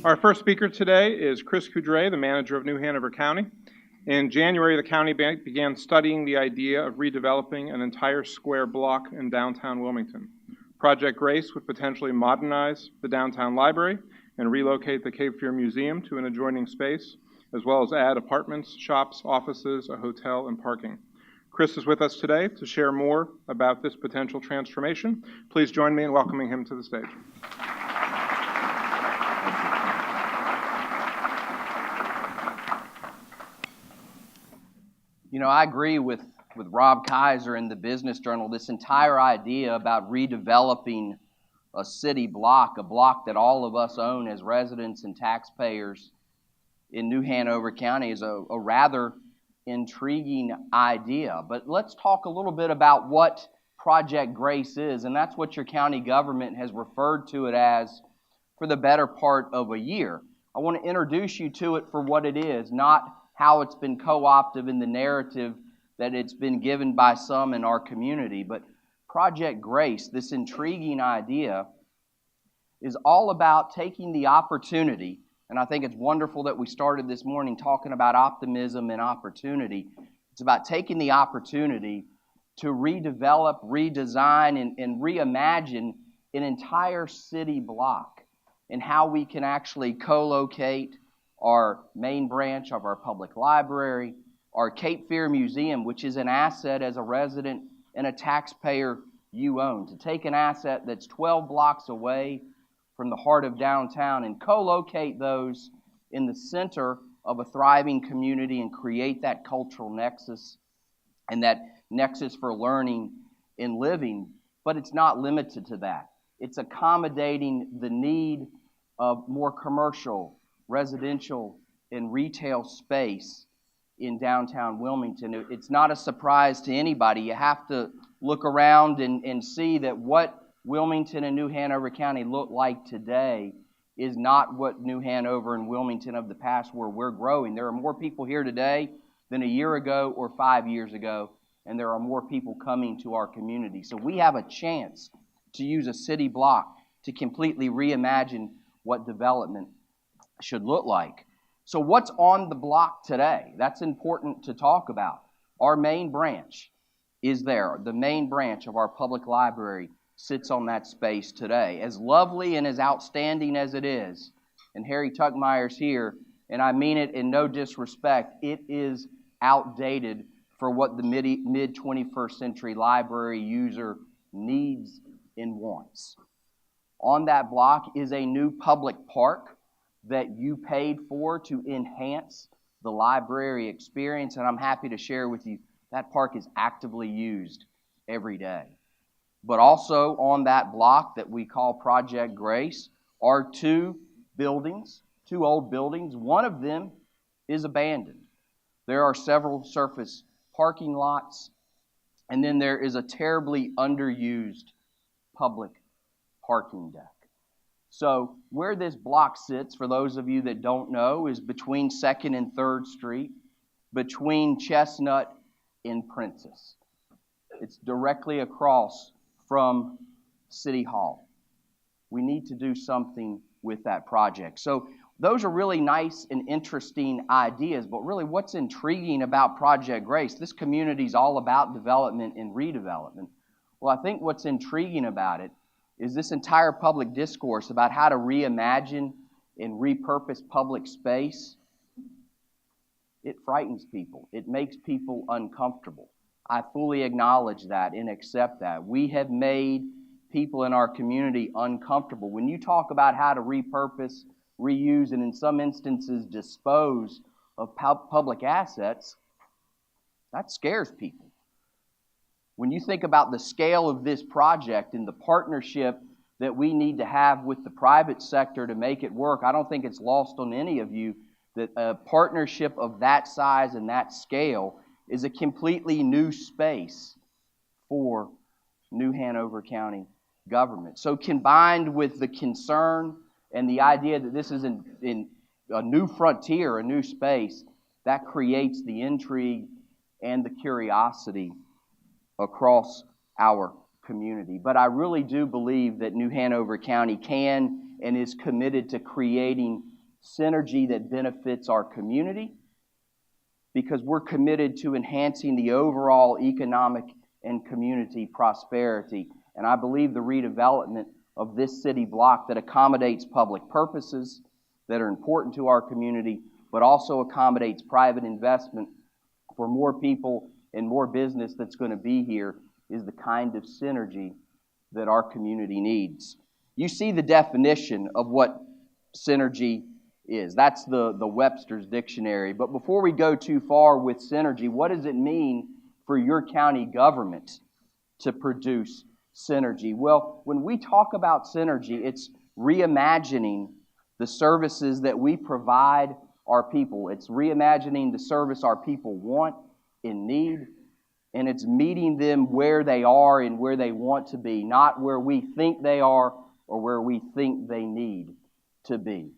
Our first speaker today is Chris Coudriet, the manager of New Hanover County. In January, the county began studying the idea of redeveloping an entire square block in downtown Wilmington. Project Grace would potentially modernize the downtown library and relocate the Cape Fear Museum to an adjoining space, as well as add apartments, shops, offices, a hotel, and parking. Chris is with us today to share more about this potential transformation. Please join me in welcoming him to the stage. You know, I agree with Rob Kaiser in the Business Journal. This entire idea about redeveloping a city block, a block that all of us own as residents and taxpayers in New Hanover County, is a rather intriguing idea. But let's talk a little bit about what Project Grace is, and that's what your county government has referred to it as for the better part of a year. I want to introduce you to it for what it is, not how it's been co-opted in the narrative that it's been given by some in our community. But Project Grace, this intriguing idea, is all about taking the opportunity, and I think it's wonderful that we started this morning talking about optimism and opportunity. It's about taking the opportunity to redevelop, redesign, and reimagine an entire city block and how we can actually co-locate our main branch of our public library, our Cape Fear Museum, which is an asset as a resident and a taxpayer you own. To take an asset that's 12 blocks away from the heart of downtown and co-locate those in the center of a thriving community and create that cultural nexus and that nexus for learning and living. But it's not limited to that. It's accommodating the need of more commercial, residential, and retail space in downtown Wilmington. It's not a surprise to anybody. You have to look around and see that what Wilmington and New Hanover County look like today is not what New Hanover and Wilmington of the past were. We're growing. There are more people here today than a year ago or 5 years ago, and there are more people coming to our community. So we have a chance to use a city block to completely reimagine what development should look like. So what's on the block today? That's important to talk about. Our main branch is there. The main branch of our public library sits on that space today. As lovely and as outstanding as it is, and Harry Tuckmeyer's here, and I mean it in no disrespect, it is outdated for what the mid-21st century library user needs and wants. On that block is a new public park that you paid for to enhance the library experience, and I'm happy to share with you that park is actively used every day. But also on that block that we call Project Grace are two old buildings. One of them is abandoned. There are several surface parking lots, and then there is a terribly underused public parking deck. So where this block sits, for those of you that don't know, is between 2nd and 3rd Street, between Chestnut and Princess. It's directly across from City Hall. We need to do something with that project. So those are really nice and interesting ideas, but really what's intriguing about Project Grace, this community is all about development and redevelopment. Well, I think what's intriguing about it is this entire public discourse about how to reimagine and repurpose public space. It frightens people. It makes people uncomfortable. I fully acknowledge that and accept that. We have made people in our community uncomfortable. When you talk about how to repurpose, reuse, and in some instances dispose of public assets, that scares people. When you think about the scale of this project and the partnership that we need to have with the private sector to make it work, I don't think it's lost on any of you that a partnership of that size and that scale is a completely new space for New Hanover County government. So combined with the concern and the idea that this is in a new frontier, a new space, that creates the intrigue and the curiosity across our community. But I really do believe that New Hanover County can and is committed to creating synergy that benefits our community, because we're committed to enhancing the overall economic and community prosperity. And I believe the redevelopment of this city block that accommodates public purposes that are important to our community, but also accommodates private investment for more people and more business that's going to be here, is the kind of synergy that our community needs. You see the definition of what synergy is. That's the Webster's Dictionary. But before we go too far with synergy, what does it mean for your county government to produce synergy? Well, when we talk about synergy, it's reimagining the services that we provide our people. It's reimagining the service our people want and need, and it's meeting them where they are and where they want to be, not where we think they are or where we think they need to be.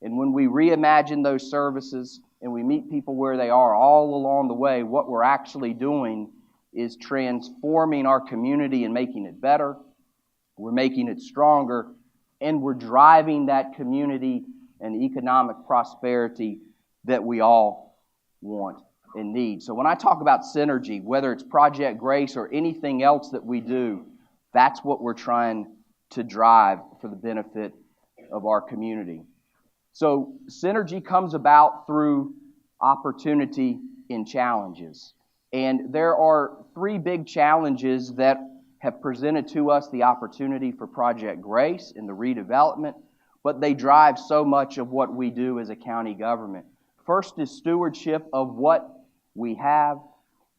And when we reimagine those services and we meet people where they are all along the way, what we're actually doing is transforming our community and making it better. We're making it stronger, and we're driving that community and economic prosperity that we all want and need. So when I talk about synergy, whether it's Project Grace or anything else that we do, that's what we're trying to drive for the benefit of our community. So synergy comes about through opportunity and challenges. And there are three big challenges that have presented to us the opportunity for Project Grace and the redevelopment, but they drive so much of what we do as a county government. First is stewardship of what we have.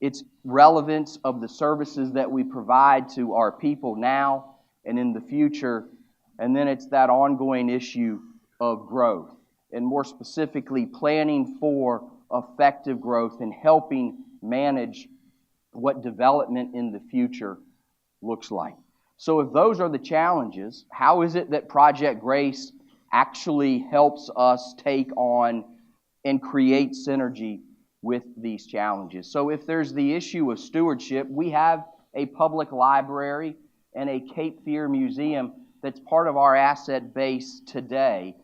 It's relevance of the services that we provide to our people now and in the future. And then it's that ongoing issue of growth, and more specifically, planning for effective growth and helping manage what development in the future looks like. So if those are the challenges, how is it that Project Grace actually helps us take on and create synergy with these challenges? So if there's the issue of stewardship, we have a public library and a Cape Fear Museum that's part of our asset base today.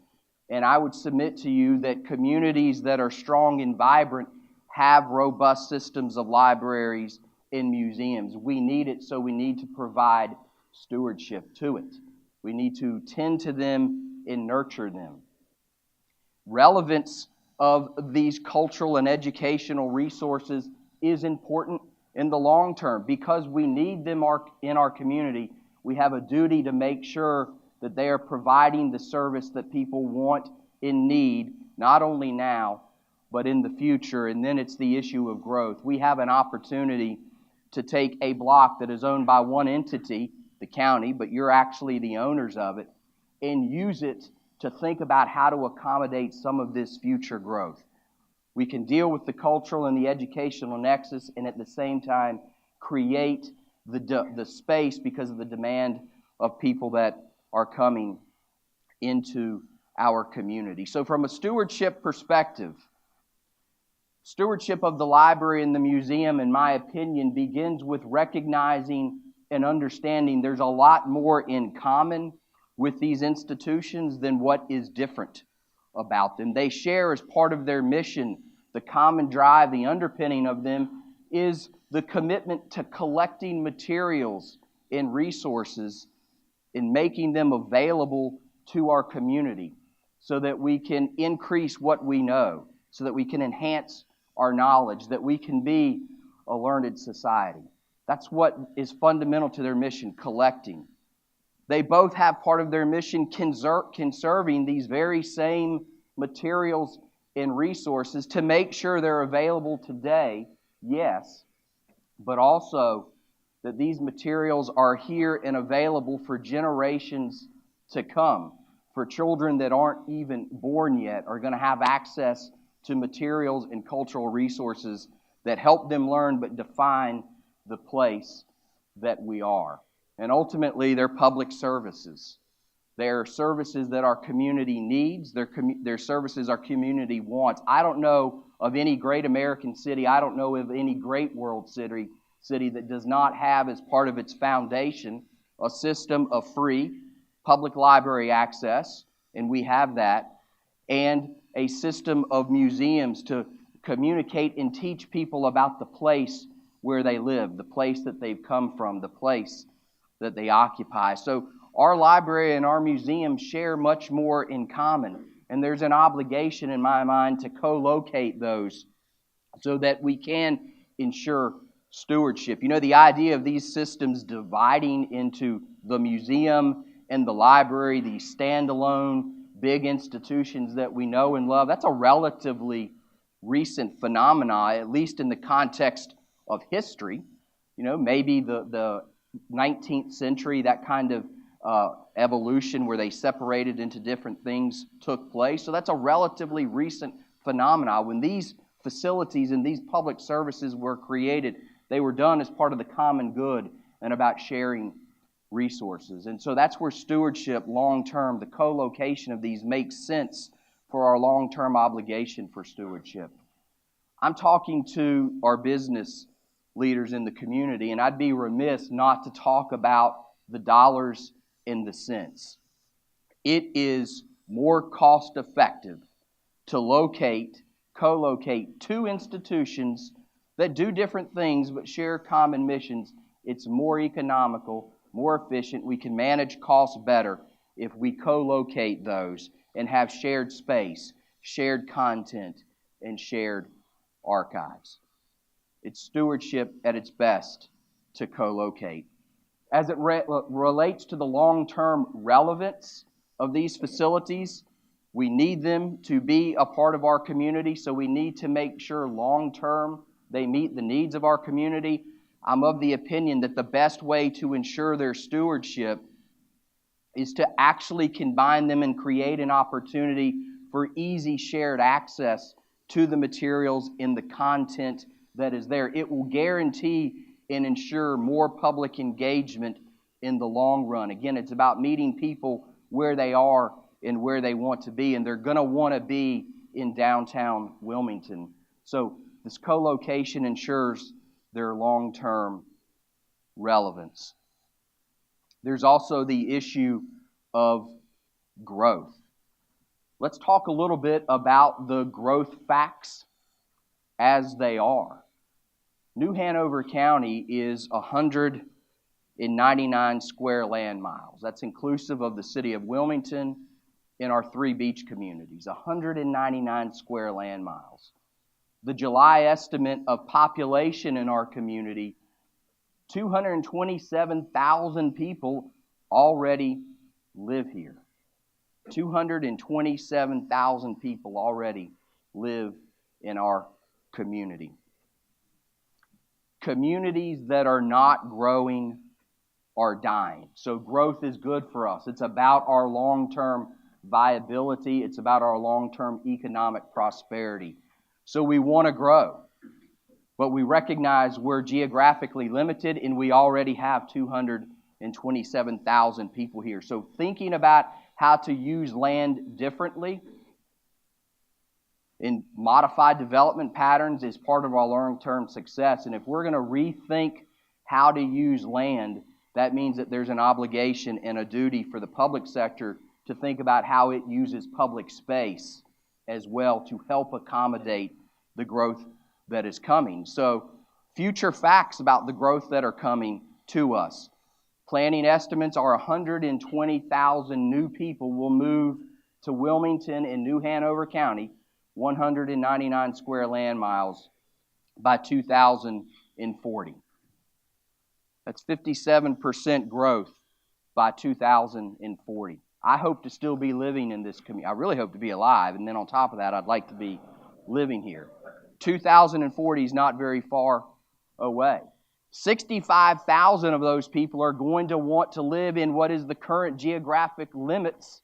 And I would submit to you that communities that are strong and vibrant have robust systems of libraries and museums. We need it, so we need to provide stewardship to it. We need to tend to them and nurture them. Relevance of these cultural and educational resources is important in the long term. Because we need them in our community, we have a duty to make sure that they are providing the service that people want and need, not only now, but in the future. And then it's the issue of growth. We have an opportunity to take a block that is owned by one entity, the county, but you're actually the owners of it, and use it to think about how to accommodate some of this future growth. We can deal with the cultural and the educational nexus and at the same time create the space because of the demand of people that are coming into our community. So from a stewardship perspective, stewardship of the library and the museum, in my opinion, begins with recognizing and understanding there's a lot more in common with these institutions than what is different about them. They share as part of their mission, the common drive, the underpinning of them is the commitment to collecting materials and resources and making them available to our community so that we can increase what we know, so that we can enhance our knowledge, that we can be a learned society. That's what is fundamental to their mission, collecting. They both have part of their mission conserving these very same materials and resources to make sure they're available today, yes, but also that these materials are here and available for generations to come. For children that aren't even born yet are going to have access to materials and cultural resources that help them learn but define the place that we are. And ultimately, they're public services. They're services that our community needs. They're services our community wants. I don't know of any great American city. I don't know of any great world city city that does not have as part of its foundation a system of free public library access, and we have that, and a system of museums to communicate and teach people about the place where they live, the place that they've come from, the place that they occupy. So our library and our museum share much more in common, and there's an obligation in my mind to co-locate those so that we can ensure stewardship. You know, the idea of these systems dividing into the museum and the library, these standalone big institutions that we know and love, that's a relatively recent phenomena, at least in the context of history. You know, maybe the 19th century, that kind of evolution where they separated into different things took place. So that's a relatively recent phenomena. When these facilities and these public services were created, they were done as part of the common good and about sharing resources. And so that's where stewardship long-term, the co-location of these makes sense for our long-term obligation for stewardship. I'm talking to our business leaders in the community, and I'd be remiss not to talk about the dollars and the cents. It is more cost-effective to co-locate two institutions that do different things but share common missions. It's more economical, more efficient. We can manage costs better if we co-locate those and have shared space, shared content, and shared archives. It's stewardship at its best to co-locate. As it relates to the long-term relevance of these facilities, we need them to be a part of our community, so we need to make sure long-term they meet the needs of our community. I'm of the opinion that the best way to ensure their stewardship is to actually combine them and create an opportunity for easy shared access to the materials in the content that is there. It will guarantee and ensure more public engagement in the long run. Again, it's about meeting people where they are and where they want to be, and they're going to want to be in downtown Wilmington. So this co-location ensures their long-term relevance. There's also the issue of growth. Let's talk a little bit about the growth facts as they are. New Hanover County is 199 square land miles. That's inclusive of the city of Wilmington and our three beach communities, 199 square land miles. The July estimate of population in our community, 227,000 people already live here. 227,000 people already live in our community. Communities that are not growing are dying. So growth is good for us. It's about our long-term viability. It's about our long-term economic prosperity. So we want to grow, but we recognize we're geographically limited and we already have 227,000 people here. So thinking about how to use land differently in modified development patterns is part of our long-term success. And if we're going to rethink how to use land, that means that there's an obligation and a duty for the public sector to think about how it uses public space as well to help accommodate the growth that is coming. So, future facts about the growth that are coming to us. Planning estimates are 120,000 new people will move to Wilmington and New Hanover County, 199 square land miles, by 2040. That's 57% growth by 2040. I hope to still be living in this community. I really hope to be alive, and then on top of that, I'd like to be living here. 2040 is not very far away. 65,000 of those people are going to want to live in what is the current geographic limits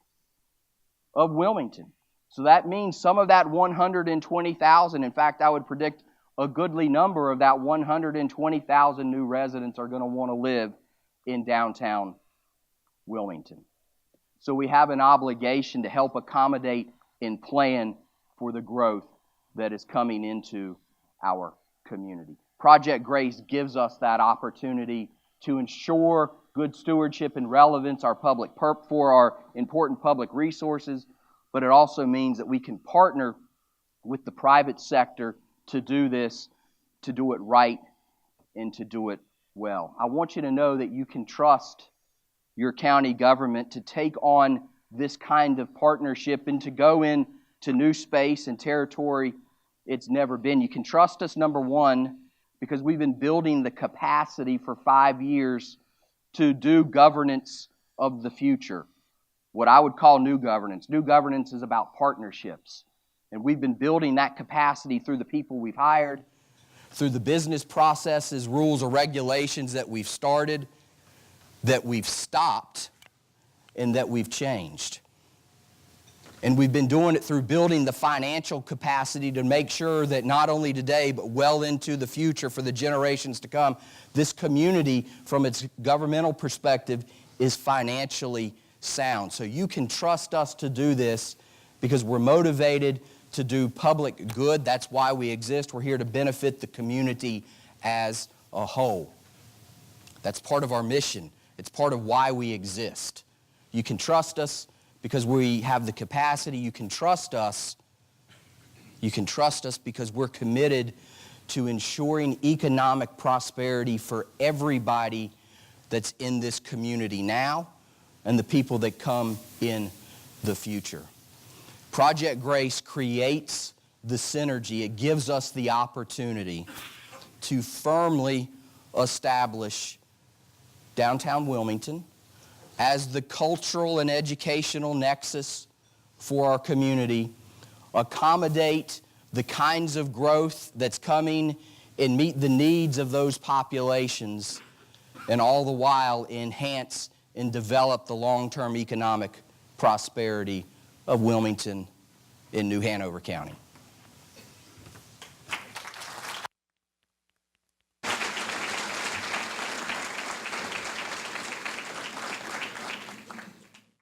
of Wilmington. So that means some of that 120,000, in fact, I would predict a goodly number of that 120,000 new residents are going to want to live in downtown Wilmington. So we have an obligation to help accommodate and plan for the growth that is coming into our community. Project Grace gives us that opportunity to ensure good stewardship and relevance for our important public resources, but it also means that we can partner with the private sector to do this, to do it right, and to do it well. I want you to know that you can trust your county government to take on this kind of partnership and to go into new space and territory it's never been. You can trust us, number one, because we've been building the capacity for 5 years to do governance of the future. What I would call new governance. New governance is about partnerships. And we've been building that capacity through the people we've hired, through the business processes, rules, or regulations that we've started, that we've stopped, and that we've changed. And we've been doing it through building the financial capacity to make sure that not only today, but well into the future for the generations to come, this community, from its governmental perspective, is financially sound. So you can trust us to do this because we're motivated to do public good. That's why we exist. We're here to benefit the community as a whole. That's part of our mission. It's part of why we exist. You can trust us because we have the capacity. You can trust us. You can trust us because we're committed to ensuring economic prosperity for everybody that's in this community now and the people that come in the future. Project Grace creates the synergy. It gives us the opportunity to firmly establish downtown Wilmington as the cultural and educational nexus for our community, accommodate the kinds of growth that's coming and meet the needs of those populations, and all the while enhance and develop the long-term economic prosperity of Wilmington in New Hanover County.